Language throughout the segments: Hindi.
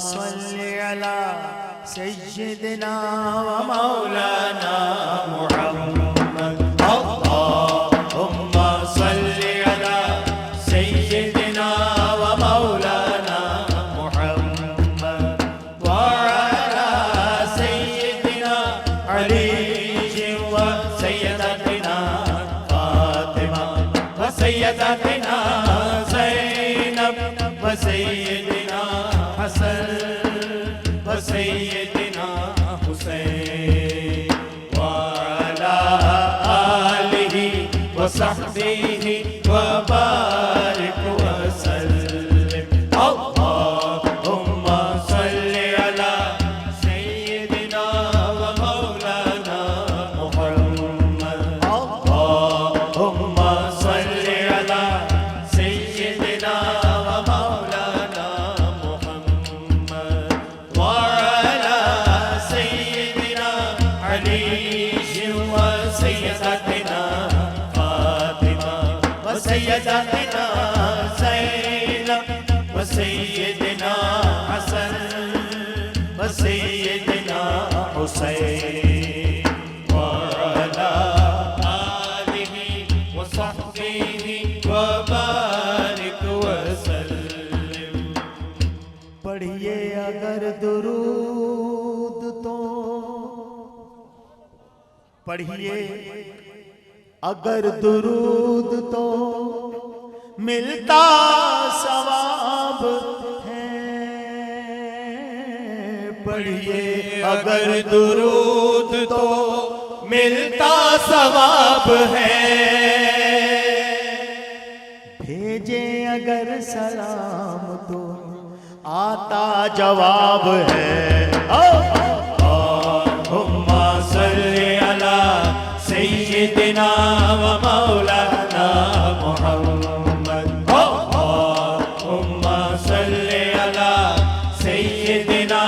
सल्लि अला सय्यिदिना व मौलाना मुहम्मद। अल्लाहुम्मा सल्लि अला सय्यिदिना व मौलाना मुहम्मद व अला सय्यिदिना अली व सय्यदतिना फातिमा व सय्यदतिना ज़ैनब व सय्यदिना हसन व सय्यदिना हुसैन व अला आलिहि व सहबिहि व बारिक व सल्लिम। अल्लाहुम्मा सल्लि अला सय्यदिना व मौलाना मुहम्मद। अल्लाहुम्मा सल्लि अला सय्यदिना व मौलाना मुहम्मद व अला सय्यदिना अली व सय्यदतिना फातिमा व सय्यदतिना ज़ैनब व सय्यदिना हसन व सय्यदिना हुसैन व अला आलिहि व सहबिहि व बारिक व सल्लिम। पढ़िए अगर दुरूद तो पढ़िए अगर दुरूद तो मिलता सवाब है। पढ़िए अगर दुरूद तो मिलता सवाब है। भेजे अगर सलाम तो आता जवाब है। अल्लाहुम्मा सल्लि अला सय्यिदिना व मौलाना मुहम्मद। अल्लाहुम्मा सल्लि अला सय्यिदिना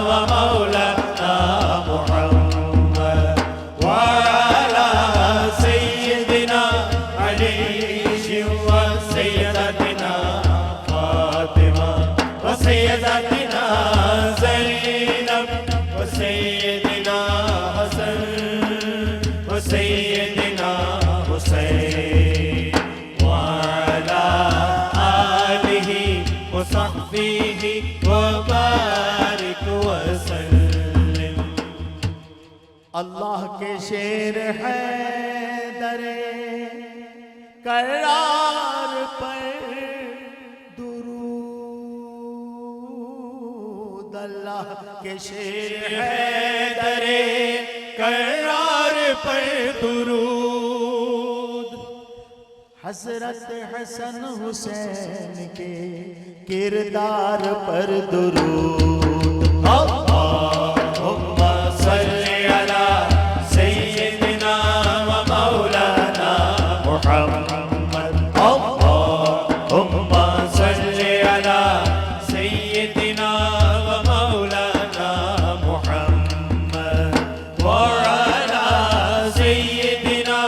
व मौलाना मुहम्मद व अला सय्यिदिना अली व सय्यदतिना फातिमा व सय्यदतिना ज़ैनब व सय्यदिना हसन व सय्यदिना हुसैन व अला आलिहि व सहबिहि व बारिक व सल्लिम। अल्लाह के शेर है दरे करार पर दुरूद। अल्लाह के शेर है दरे करार पर दुरूद। हज़रत हसन हुसैन के किरदार पर दुरूद। अल्लाहुम्मा सल्लि अला सय्यिदिना व मौलाना मुहम्मद। अल्लाहुम्मा सल्लि अला सय्यिदिना व मौलाना मुहम्मद व अला सय्यिदिना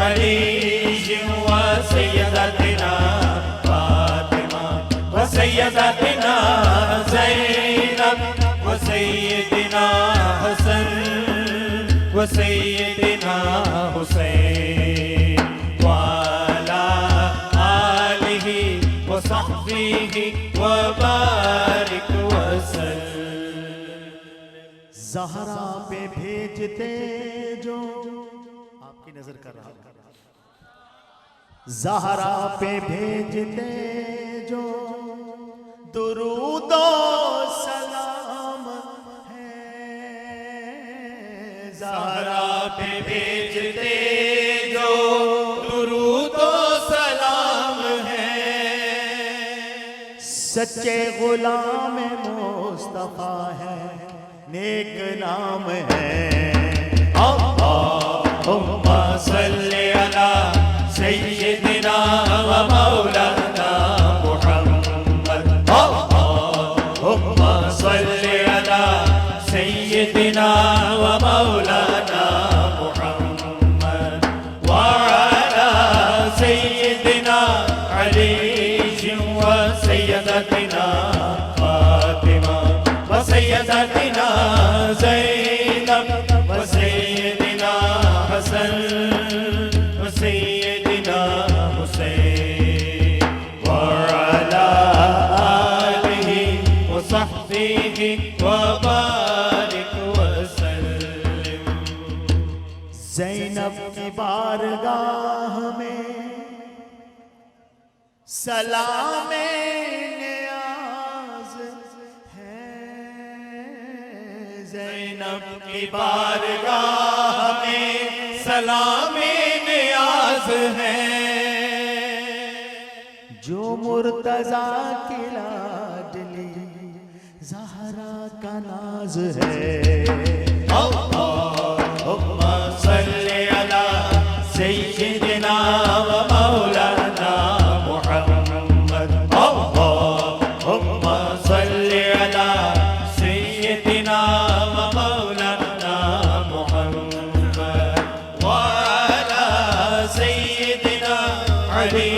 अली व सय्यदतिना फातिमा व सय्यदतिना ज़ैनब व सय्यदिना हसन व सय्यदिना हुसैन व अला आलिहि व सहबिहि व बारिक व सल्लिम। ज़हरा पे भेजते जो आपकी नजर कर रहा हूं। ज़हरा पे भेजते जो दुरूद सलाम है। ज़हरा पे भेजते जो दुरूद सलाम है। सच्चे गुलाम मुस्तफा है, नेक नाम है। अल्लाहुम्मा सल्लि अला सय्यिदिना व मौलाना मुहम्मद। अल्लाहुम्मा सल्लि अला सय्यिदिना व मौलाना मुहम्मद व अला सय्यिदिना अली व सय्यदतिना फातिमा अलैहि व बारिक वसल्लिम। ज़ैनब की बारगाह में सलामे नियाज़ है। ज़ैनब की बारगाह में सलामे नियाज़ है। जो मुर्तज़ा की लाडली ज़हरा का नाज है। अल्लाहुम्मा सल्ली अला सय्यिदिना व मौलाना मुहम्मद। अल्लाहुम्मा सल्ली अला सय्यिदिना व मौलाना मुहम्मद व अला सय्यिदिना अली